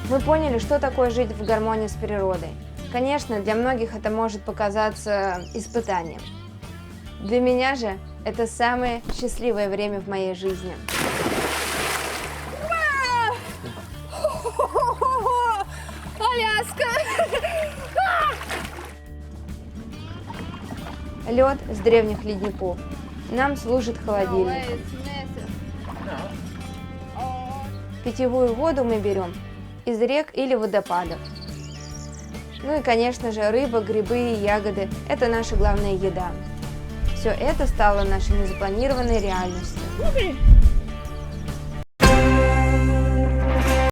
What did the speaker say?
Мы поняли, что такое жить в гармонии с природой. Конечно, для многих это может показаться испытанием. Для меня же это самое счастливое время в моей жизни. Аляска! Лед с древних ледников. Нам служит холодильник. Питьевую воду мы берем из рек или водопадов. Ну и, конечно же, рыба, грибы и ягоды – это наша главная еда. Все это стало нашей незапланированной реальностью.